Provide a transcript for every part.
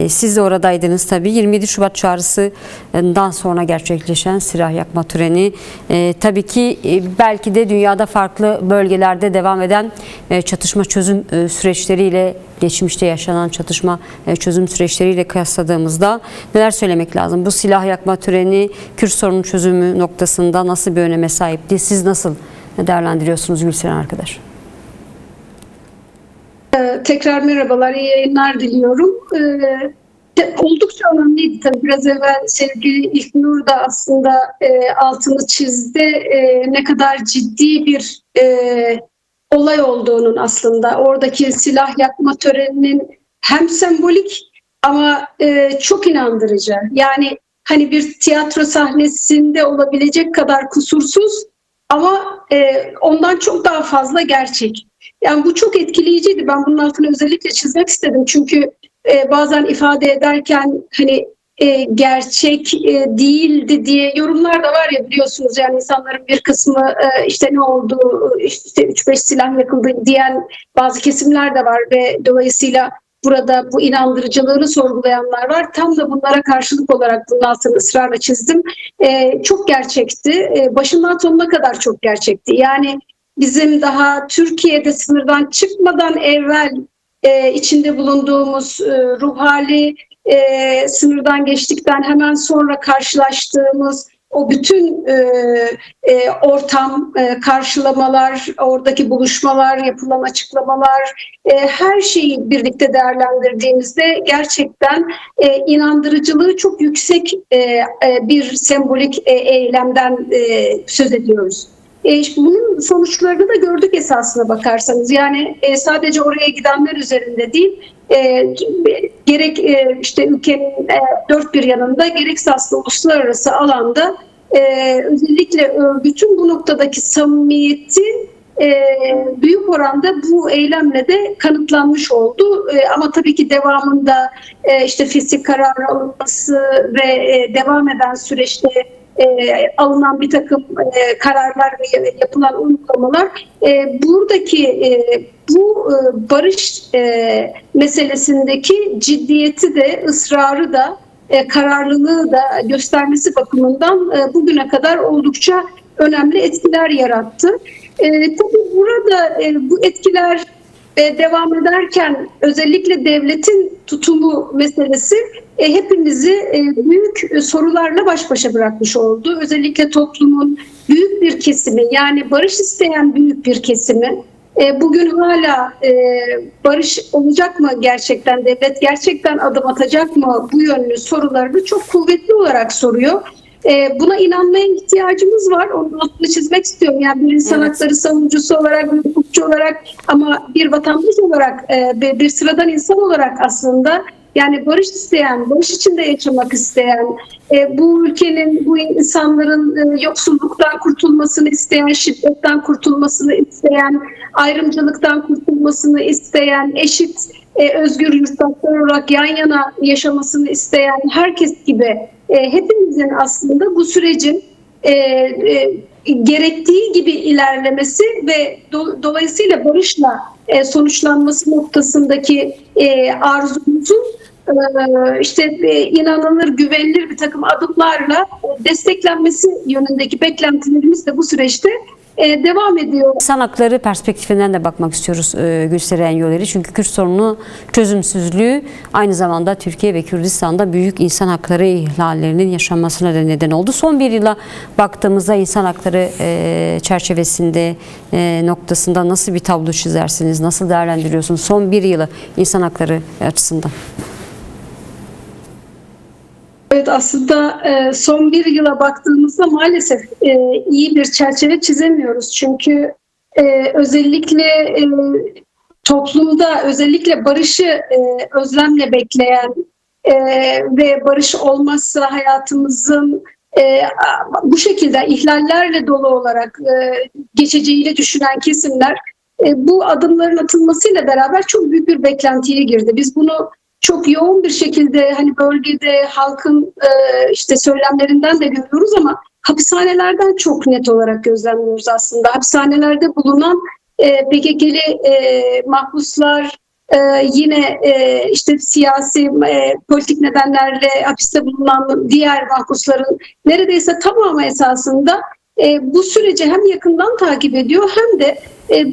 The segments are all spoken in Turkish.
Siz de oradaydınız tabii. 27 Şubat çağrısından sonra gerçekleşen silah yakma töreni. Tabii ki belki de dünyada farklı bölgelerde devam eden çatışma çözüm süreçleriyle, geçmişte yaşanan çatışma çözüm süreçleriyle kıyasladığımızda neler söylemek lazım? Bu silah yakma töreni Kürt sorunu çözümü noktasında nasıl bir öneme sahipti? Siz nasıl değerlendiriyorsunuz Gülseren arkadaş? Tekrar merhabalar, iyi yayınlar diliyorum. Oldukça önemliydi tabii. Biraz evvel sevgili İlknur da aslında altını çizdi. Ne kadar ciddi bir olay olduğunun aslında. Oradaki silah yakma töreninin hem sembolik ama çok inandırıcı. Yani hani bir tiyatro sahnesinde olabilecek kadar kusursuz ama ondan çok daha fazla gerçek. Yani bu çok etkileyiciydi. Ben bunun altını özellikle çizmek istedim. Çünkü bazen ifade ederken hani gerçek değildi diye yorumlar da var ya, biliyorsunuz. Yani insanların bir kısmı işte ne oldu, işte 3-5 silah yakıldı diyen bazı kesimler de var ve dolayısıyla burada bu inandırıcılığını sorgulayanlar var. Tam da bunlara karşılık olarak bunun altını ısrarla çizdim. Çok gerçekti. Başından sonuna kadar çok gerçekti. Yani bizim daha Türkiye'de sınırdan çıkmadan evvel içinde bulunduğumuz ruh hali, sınırdan geçtikten hemen sonra karşılaştığımız o bütün ortam, karşılamalar, oradaki buluşmalar, yapılan açıklamalar, her şeyi birlikte değerlendirdiğimizde gerçekten inandırıcılığı çok yüksek bir sembolik eylemden söz ediyoruz. Bunun sonuçlarını da gördük esasına bakarsanız. Yani sadece oraya gidenler üzerinde değil, gerek işte ülkenin dört bir yanında, gerekse aslında uluslararası alanda özellikle örgütün bu noktadaki samimiyeti büyük oranda bu eylemle de kanıtlanmış oldu. Ama tabii ki devamında işte fesih kararı alınması ve devam eden süreçte alınan bir takım kararlar ve yapılan uygulamalar buradaki bu barış meselesindeki ciddiyeti de, ısrarı da, kararlılığı da göstermesi bakımından bugüne kadar oldukça önemli etkiler yarattı. Tabii burada bu etkiler devam ederken özellikle devletin tutumu meselesi hepimizi büyük sorularla baş başa bırakmış oldu. Özellikle toplumun büyük bir kesimi, yani barış isteyen büyük bir kesimi bugün hala barış olacak mı gerçekten, devlet gerçekten adım atacak mı bu yönlü sorularını çok kuvvetli olarak soruyor. Buna inanmaya ihtiyacımız var. Onun altını çizmek istiyorum. Yani bir insan hakları savunucusu olarak, bir hukukçu olarak ama bir vatandaş olarak, bir sıradan insan olarak aslında, yani barış isteyen, barış içinde yaşamak isteyen, bu ülkenin, bu insanların yoksulluktan kurtulmasını isteyen, şiddetten kurtulmasını isteyen, ayrımcılıktan kurtulmasını isteyen, eşit, özgür yurttaşlar olarak yan yana yaşamasını isteyen herkes gibi hepimizin aslında bu sürecin gerektiği gibi ilerlemesi ve dolayısıyla barışla sonuçlanması noktasındaki arzumuzun işte inanılır, güvenilir bir takım adımlarla desteklenmesi yönündeki beklentilerimiz de bu süreçte devam ediyor. İnsan hakları perspektifinden de bakmak istiyoruz Gülseren Yolları. Çünkü Kürt sorunu çözümsüzlüğü aynı zamanda Türkiye ve Kürdistan'da büyük insan hakları ihlallerinin yaşanmasına da neden oldu. Son bir yıla baktığımızda insan hakları çerçevesinde noktasında nasıl bir tablo çizersiniz? Nasıl değerlendiriyorsunuz son bir yılı insan hakları açısından? Evet, aslında son bir yıla baktığımızda maalesef iyi bir çerçeve çizemiyoruz. Çünkü özellikle toplumda özellikle barışı özlemle bekleyen ve barış olmazsa hayatımızın bu şekilde ihlallerle dolu olarak geçeceğini düşünen kesimler bu adımların atılmasıyla beraber çok büyük bir beklentiye girdi. Biz bunu çok yoğun bir şekilde hani bölgede halkın işte söylemlerinden de görüyoruz ama hapishanelerden çok net olarak gözlemliyoruz aslında. Hapishanelerde bulunan PKK'li mahpuslar, Yine işte siyasi, politik nedenlerle hapiste bulunan diğer mahpusların neredeyse tamamı esasında bu süreci hem yakından takip ediyor hem de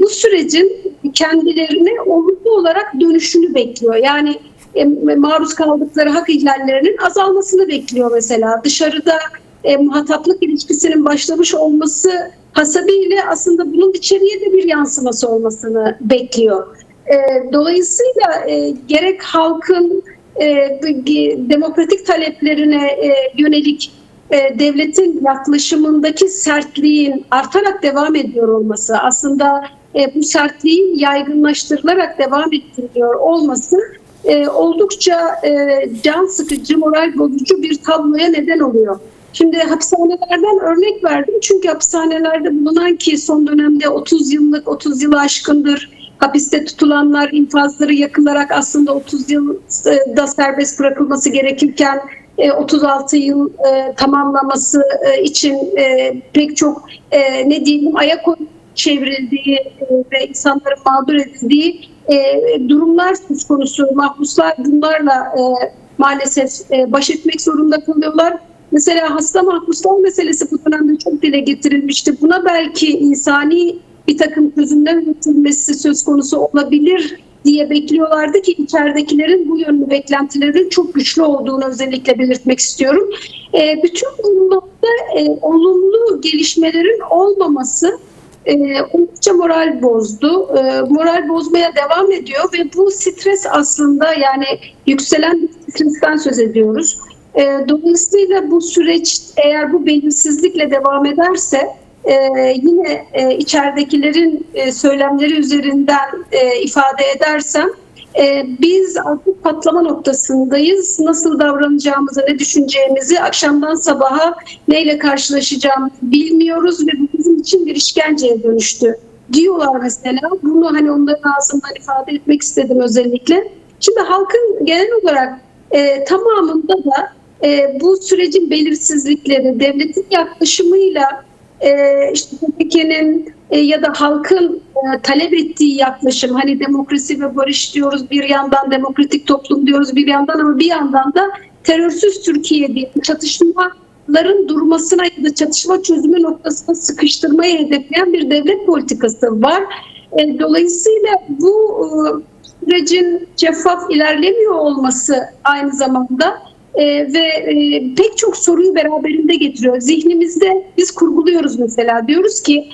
bu sürecin kendilerine olumlu olarak dönüşünü bekliyor. Yani maruz kaldıkları hak ihlallerinin azalmasını bekliyor mesela. Dışarıda muhataplık ilişkisinin başlamış olması hasebiyle aslında bunun içeriye de bir yansıması olmasını bekliyor. Dolayısıyla gerek halkın demokratik taleplerine yönelik devletin yaklaşımındaki sertliğin artarak devam ediyor olması, aslında bu sertliğin yaygınlaştırılarak devam ettiriliyor olması oldukça can sıkıcı, moral bozucu bir tabloya neden oluyor. Şimdi hapishanelerden örnek verdim çünkü hapishanelerde bulunan ki son dönemde 30 yılı aşkındır hapiste tutulanlar infazları yakılarak aslında 30 yılda serbest bırakılması gerekirken 36 yıl tamamlaması için pek çok ne diyelim ayak çevrildiği ve insanların mağdur edildiği durumlar söz konusu. Mahpuslar bunlarla maalesef baş etmek zorunda kalıyorlar. Mesela hasta mahpuslar meselesi bu dönemde çok dile getirilmişti. Buna belki insani bir takım çözümler üretilmesi söz konusu olabilir diye bekliyorlardı ki içeridekilerin bu yönlü beklentilerin çok güçlü olduğunu özellikle belirtmek istiyorum. Bütün bunlarda olumlu gelişmelerin olmaması oldukça moral bozdu. Moral bozmaya devam ediyor ve bu stres aslında yani yükselen bir stresten söz ediyoruz. Dolayısıyla bu süreç eğer bu belirsizlikle devam ederse yine içeridekilerin söylemleri üzerinden ifade edersem biz artık patlama noktasındayız. Nasıl davranacağımızı, ne düşüneceğimizi akşamdan sabaha neyle karşılaşacağımızı bilmiyoruz ve bu bizim için bir işkenceye dönüştü diyorlar mesela. Bunu hani onların ağzından ifade etmek istedim özellikle. Şimdi halkın genel olarak tamamında da bu sürecin belirsizlikleri, devletin yaklaşımıyla işte PKK'nın ya da halkın talep ettiği yaklaşım, hani demokrasi ve barış diyoruz bir yandan, demokratik toplum diyoruz bir yandan ama bir yandan da terörsüz Türkiye diye çatışmaların durmasına ya da çatışma çözümü noktasına sıkıştırmayı hedefleyen bir devlet politikası var. Dolayısıyla bu sürecin şeffaf ilerlemiyor olması aynı zamanda ve pek çok soruyu beraberinde getiriyor. Zihnimizde biz kurguluyoruz mesela. Diyoruz ki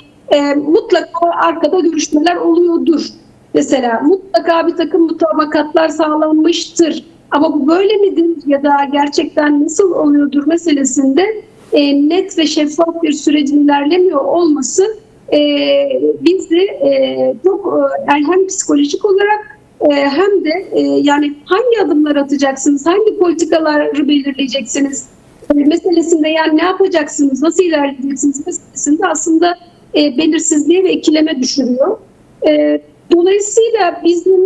mutlaka arkada görüşmeler oluyordur. Mesela mutlaka bir takım mutabakatlar sağlanmıştır. Ama bu böyle midir ya da gerçekten nasıl oluyordur meselesinde net ve şeffaf bir sürecin ilerlemiyor olması bizi çok hem psikolojik olarak hem de yani hangi adımlar atacaksınız, hangi politikaları belirleyeceksiniz meselesinde yani ne yapacaksınız, nasıl ilerleyeceksiniz meselesinde aslında belirsizliğe ve ikileme düşürüyor. Dolayısıyla bizim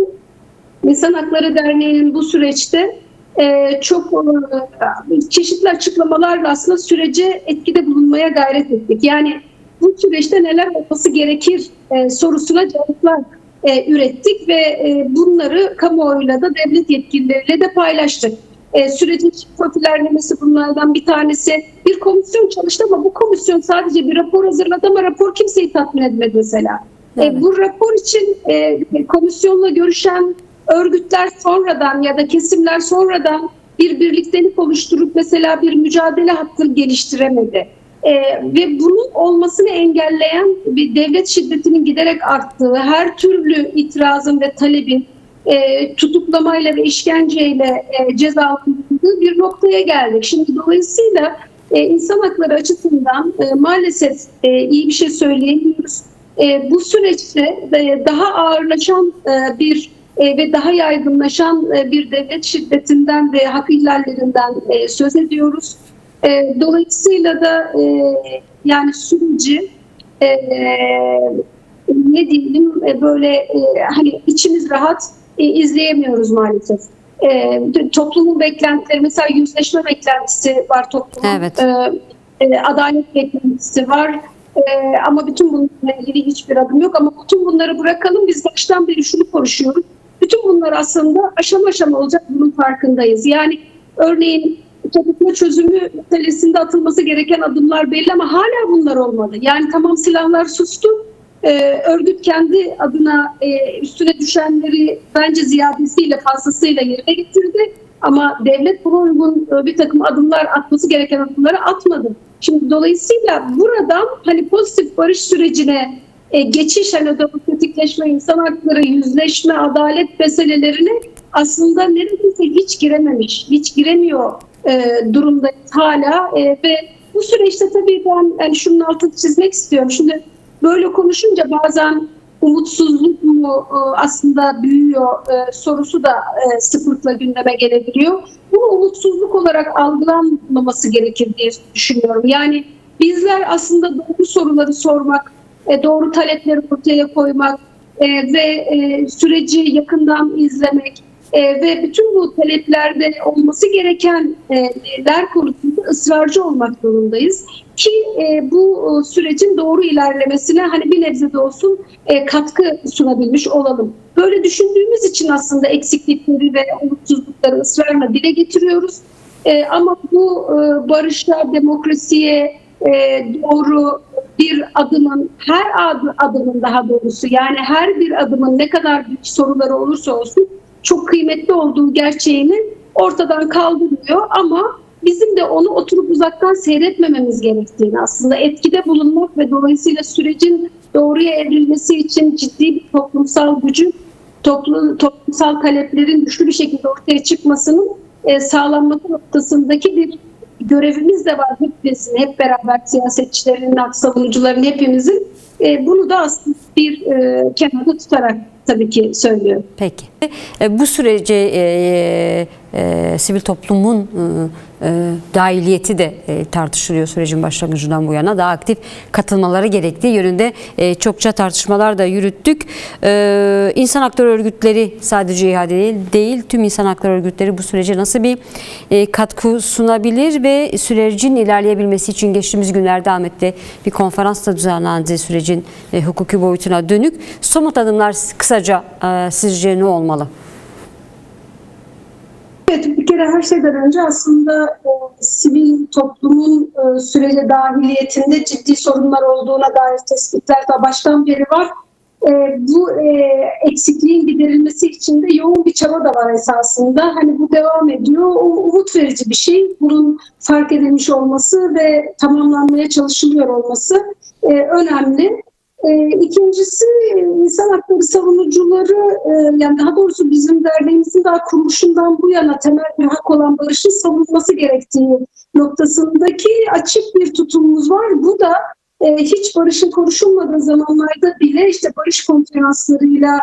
İnsan Hakları Derneği'nin bu süreçte çok çeşitli açıklamalarla aslında sürece etkide bulunmaya gayret ettik. Yani bu süreçte neler olması gerekir sorusuna cevaplar ürettik ve bunları kamuoyuyla da devlet yetkilileriyle de paylaştık. Sürecin şeffaf ilerlemesi bunlardan bir tanesi. Bir komisyon çalıştı ama bu komisyon sadece bir rapor hazırladı ama rapor kimseyi tatmin etmedi mesela. Evet. Bu rapor için komisyonla görüşen örgütler sonradan ya da kesimler sonradan bir birliktelik oluşturup mesela bir mücadele hattı geliştiremedi. Ve bunun olmasını engelleyen bir devlet şiddetinin giderek arttığı, her türlü itirazın ve talebin tutuklamayla ve işkenceyle cezalandırıldığı bir noktaya geldik. Şimdi dolayısıyla insan hakları açısından maalesef iyi bir şey söyleyemiyoruz. Bu süreçte daha ağırlaşan bir ve daha yaygınlaşan bir devlet şiddetinden ve hak ihlallerinden söz ediyoruz. Dolayısıyla da yani süreci ne diyelim böyle hani içimiz rahat izleyemiyoruz maalesef. Toplumun beklentileri mesela yüzleşme beklentisi var toplumun. Evet. Adalet beklentisi var. Ama bütün bunlarla ilgili hiçbir adım yok. Ama bütün bunları bırakalım. Biz baştan beri şunu konuşuyoruz. Bütün bunlar aslında aşama aşama olacak, bunun farkındayız. Yani örneğin çatışma çözümü meselesinde atılması gereken adımlar belli ama hala bunlar olmadı. Yani tamam, silahlar sustu. Örgüt kendi adına üstüne düşenleri bence ziyadesiyle, fazlasıyla yerine getirdi. Ama devlet buna uygun bir takım adımlar, atması gereken adımları atmadı. Şimdi dolayısıyla buradan hani pozitif barış sürecine geçiş, hani demokratikleşme, insan hakları, yüzleşme, adalet meselelerine aslında neredeyse hiç girememiş, hiç giremiyor durumdayız hala. Ve bu süreçte tabii ben yani şunun altını çizmek istiyorum. Şimdi böyle konuşunca bazen umutsuzluk mu aslında büyüyor sorusu da sıklıkla gündeme gelebiliyor. Bu umutsuzluk olarak algılanmaması gerekir diye düşünüyorum. Yani bizler aslında doğru soruları sormak, doğru talepleri ortaya koymak ve süreci yakından izlemek ve bütün bu taleplerde olması gerekenler konusunda ısrarcı olmak zorundayız ki bu sürecin doğru ilerlemesine hani bir nebze de olsun katkı sunabilmiş olalım. Böyle düşündüğümüz için aslında eksiklikleri ve umutsuzlukları ısrarla dile getiriyoruz. Ama bu barışa, demokrasiye doğru bir adımın, her adımın daha doğrusu, yani her bir adımın ne kadar büyük soruları olursa olsun çok kıymetli olduğu gerçeğini ortadan kaldırmıyor ama bizim de onu oturup uzaktan seyretmememiz gerektiğini, aslında etkide bulunmak ve dolayısıyla sürecin doğruya evrilmesi için ciddi bir toplumsal gücün, toplumsal taleplerin güçlü bir şekilde ortaya çıkmasının sağlanması noktasındaki bir görevimiz de var hepimizin, hep beraber siyasetçilerin, savunucuların, hepimizin. Bunu da aslında bir kenarda tutarak tabii ki söylüyorum. Peki. Bu sürece sivil toplumun dahiliyeti de tartışılıyor sürecin başlangıcından bu yana. Daha aktif katılmaları gerektiği yönünde çokça tartışmalar da yürüttük. İnsan hakları örgütleri, sadece İHAD değil, tüm insan hakları örgütleri bu sürece nasıl bir katkı sunabilir ve sürecin ilerleyebilmesi için geçtiğimiz günlerde Ahmet'te bir konferans da düzenlendi sürecin hukuki boyutuna dönük. Somut adımlar kısaca sizce ne olmalı? Evet, bir kere her şeyden önce aslında sivil toplumun sürece dahiliyetinde ciddi sorunlar olduğuna dair tespitler de baştan beri var. Bu eksikliğin giderilmesi için de yoğun bir çaba da var esasında. Hani bu devam ediyor. O umut verici bir şey. Bunun fark edilmiş olması ve tamamlanmaya çalışılıyor olması önemli. İkincisi, insan hakları savunucuları, yani daha doğrusu bizim derneğimizin daha kuruluşundan bu yana temel bir hak olan barışın savunulması gerektiği noktasındaki açık bir tutumumuz var. Bu da hiç barışın konuşulmadığı zamanlarda bile işte barış konferanslarıyla,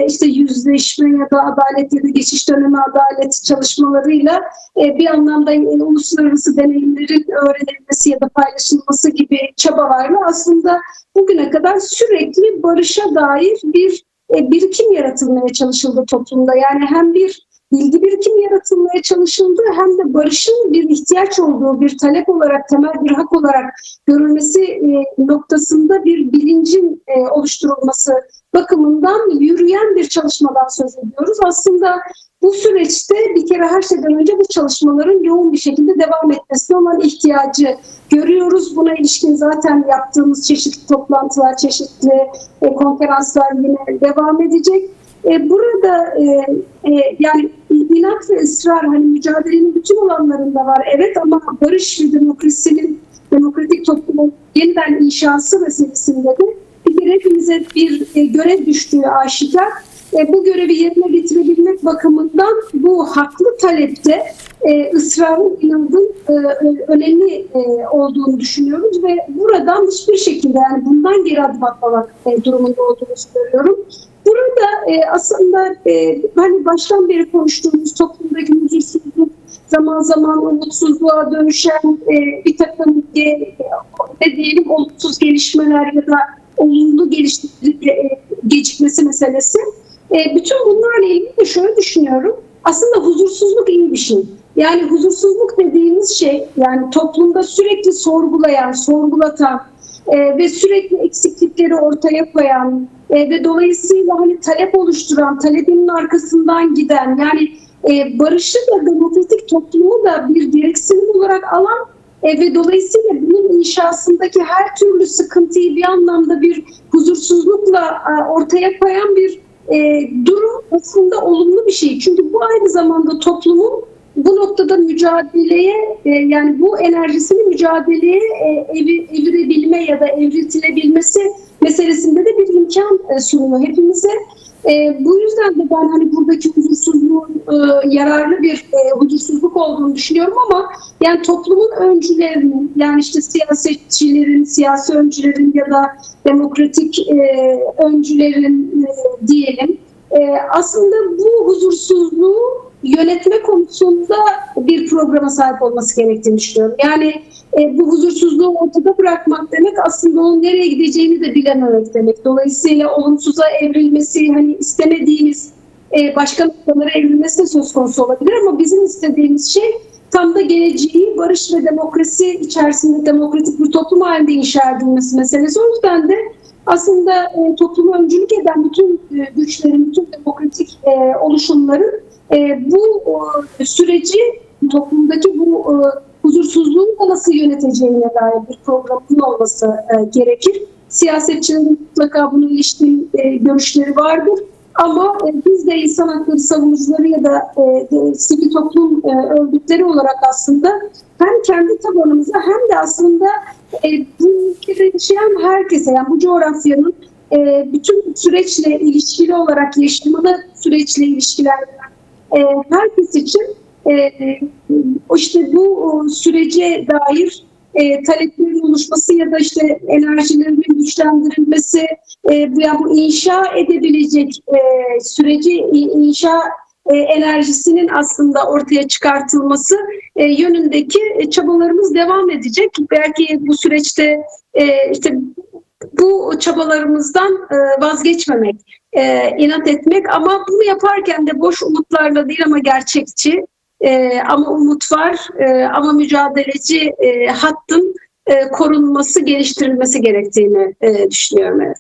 işte yüzleşme ya da adalet ya da geçiş dönemi adalet çalışmalarıyla bir anlamda uluslararası deneyimlerin öğrenilmesi ya da paylaşılması gibi çabalarla aslında bugüne kadar sürekli barışa dair bir birikim yaratılmaya çalışıldı toplumda. Yani hem bir bilgi birikimi yaratılmaya çalışıldı hem de barışın bir ihtiyaç olduğu, bir talep olarak, temel bir hak olarak görülmesi noktasında bir bilincin oluşturulması bakımından yürüyen bir çalışmadan söz ediyoruz. Aslında bu süreçte bir kere her şeyden önce bu çalışmaların yoğun bir şekilde devam etmesine olan ihtiyacı görüyoruz. Buna ilişkin zaten yaptığımız çeşitli toplantılar, çeşitli konferanslar yine devam edecek. Burada yani inat ve ısrar, hani mücadelenin bütün alanlarında var. Evet, ama barış ve demokrasinin, demokratik toplumun yeniden inşası meselesinde de bir kere hepimize bir görev düştüğü aşikar. Bu görevi yerine getirebilmek bakımından bu haklı talepte ısrarın, inadın önemli olduğunu düşünüyoruz ve buradan hiçbir şekilde, yani bundan geri adım atmamak durumunda olduğumuzu görüyorum. Burada aslında hani baştan beri konuştuğumuz toplumdaki huzursuzluk, zaman zaman umutsuzluğa dönüşen bir takım ne diyelim olumsuz gelişmeler ya da olumlu gecikmesi meselesi. Bütün bunlarla ilgili de şöyle düşünüyorum. Aslında huzursuzluk iyi bir şey. Yani huzursuzluk dediğimiz şey, yani toplumda sürekli sorgulayan, sorgulatan, ve sürekli eksiklikleri ortaya koyan ve dolayısıyla hani talep oluşturan, talebinin arkasından giden, yani barışı da demokratik toplumu da bir gereksinim olarak alan ve dolayısıyla bunun inşasındaki her türlü sıkıntıyı bir anlamda bir huzursuzlukla ortaya koyan bir durum aslında olumlu bir şey. Çünkü bu aynı zamanda toplumun bu noktada mücadeleye, yani bu enerjisini mücadeleye evirebilme ya da evriltilebilmesi meselesinde de bir imkan sunuyor hepimize. Bu yüzden de ben hani buradaki huzursuzluğun yararlı bir huzursuzluk olduğunu düşünüyorum, ama yani toplumun öncülerinin, yani işte siyasetçilerin, siyasi öncülerin ya da demokratik öncülerin diyelim, aslında bu huzursuzluğu yönetme konusunda bir programa sahip olması gerektiğini düşünüyorum. Yani bu huzursuzluğu ortada bırakmak demek aslında onun nereye gideceğini de bilememek demek. Dolayısıyla olumsuza evrilmesi, hani istemediğimiz başka noktalara evrilmesi de söz konusu olabilir, ama bizim istediğimiz şey tam da geleceği barış ve demokrasi içerisinde demokratik bir toplum halinde inşa edilmesi meselesi. O yüzden de aslında toplumu öncülük eden bütün güçlerin, bütün demokratik oluşumların bu süreci, toplumdaki bu huzursuzluğu da nasıl yöneteceğine dair bir programın olması gerekir. Siyasetçilerin mutlaka buna ilişkin görüşleri vardır. Ama biz de insan hakları savunucuları ya da sivil toplum örgütleri olarak aslında hem kendi tabanımıza hem de aslında bu ülkede yaşayan herkese, yani bu coğrafyanın bütün süreçle ilişkili olarak yaşamalı süreçle ilişkilenen herkes için işte bu sürece dair taleplerin oluşması ya da işte enerjilerin güçlendirilmesi, bu inşa edebilecek süreci inşa enerjisinin aslında ortaya çıkartılması yönündeki çabalarımız devam edecek. Belki bu süreçte işte bu çabalarımızdan vazgeçmemek, inat etmek, ama bunu yaparken de boş umutlarla değil ama gerçekçi, ama umut var, ama mücadeleci hattın korunması, geliştirilmesi gerektiğini düşünüyorum. Evet.